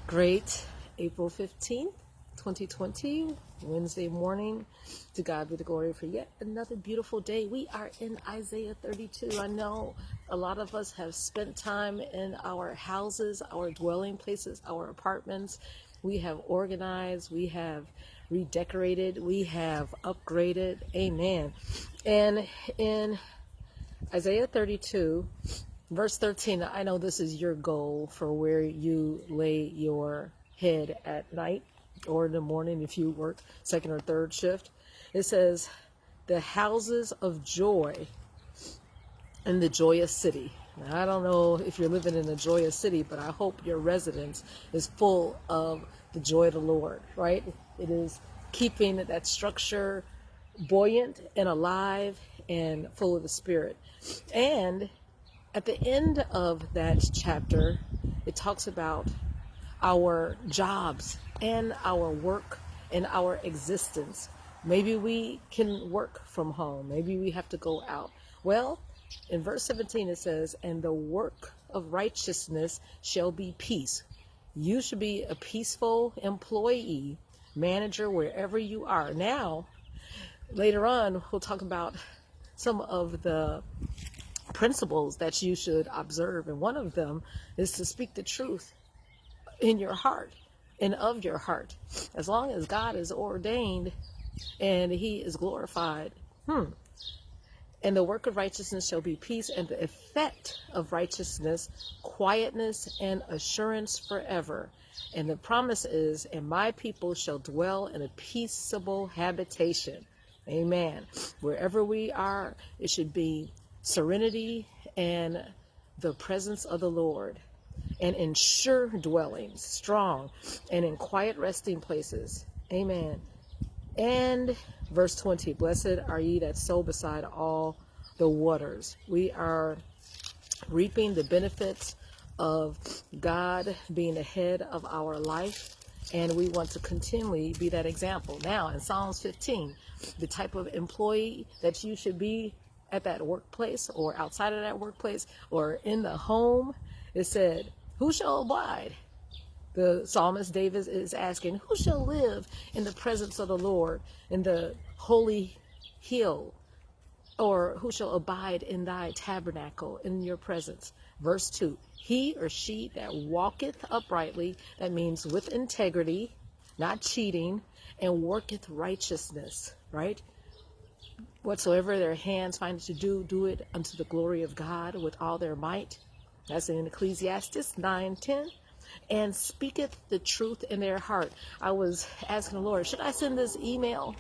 Great April 15th, 2020, Wednesday morning. To God be the glory for yet another beautiful day. We are in Isaiah 32. I know a lot of us have spent time in our houses, our dwelling places, our apartments. We have organized, we have redecorated, we have upgraded. Amen. And in Isaiah 32, verse 13, I know this is your goal for where you lay your head at night or in the morning if you work second or third shift. It says, the houses of joy in the joyous city. Now, I don't know if you're living in a joyous city, but I hope your residence is full of the joy of the Lord, right? It is keeping that structure buoyant and alive and full of the Spirit. And at the end of that chapter, it talks about our jobs and our work and our existence. Maybe we can work from home. Maybe we have to go out. Well, in verse 17 it says, and the work of righteousness shall be peace. You should be a peaceful employee, manager, wherever you are. Now, later on, we'll talk about some of the principles that you should observe, and one of them is to speak the truth in your heart and of your heart. As long as God is ordained and he is glorified, and the work of righteousness shall be peace, and the effect of righteousness quietness and assurance forever. And the promise is, and my people shall dwell in a peaceable habitation. Amen. Wherever we are, it should be serenity and the presence of the Lord, and in sure dwellings, strong, and in quiet resting places. Amen. And verse 20, blessed are ye that sow beside all the waters. We are reaping the benefits of God being the head of our life, and we want to continually be that example. Now, in Psalms 15, the type of employee that you should be at that workplace or outside of that workplace or in the home, it said, who shall abide? The psalmist David is asking, who shall live in the presence of the Lord in the holy hill? Or who shall abide in thy tabernacle in your presence? Verse 2, he or she that walketh uprightly, that means with integrity, not cheating, and worketh righteousness, right? Whatsoever their hands find to do, do it unto the glory of God with all their might. That's in Ecclesiastes 9:10. And speaketh the truth in their heart. I was asking the Lord, should I send this email,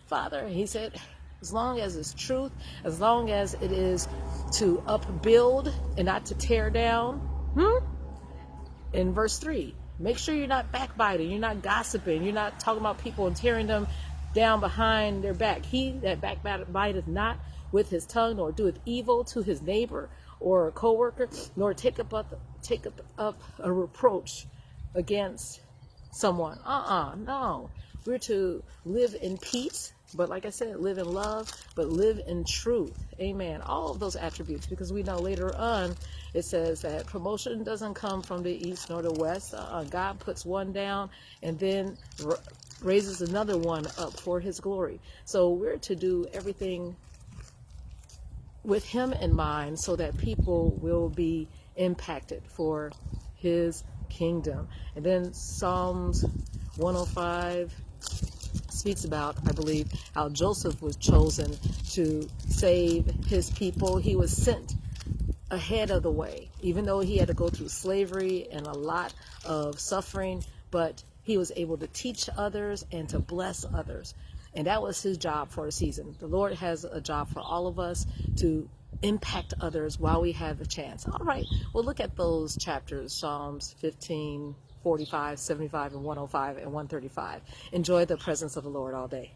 Father? And he said, as long as it's truth, as long as it is to upbuild and not to tear down. In verse 3, make sure you're not backbiting, you're not gossiping, you're not talking about people and tearing them down behind their back. He that backbiteth not with his tongue, nor doeth evil to his neighbor or a co-worker, nor take up a reproach against someone. No. We're to live in peace, but like I said, live in love, but live in truth. Amen. All of those attributes, because we know later on it says that promotion doesn't come from the east nor the west. God puts one down and then raises another one up for his glory. So we're to do everything with him in mind so that people will be impacted for his kingdom. And then Psalms 105 speaks about, I believe, how Joseph was chosen to save his people. He was sent ahead of the way, even though he had to go through slavery and a lot of suffering, but he was able to teach others and to bless others. And that was his job for a season. The Lord has a job for all of us to impact others while we have the chance. All right, well, look at those chapters, Psalms 15, 45, 75, and 105, and 135. Enjoy the presence of the Lord all day.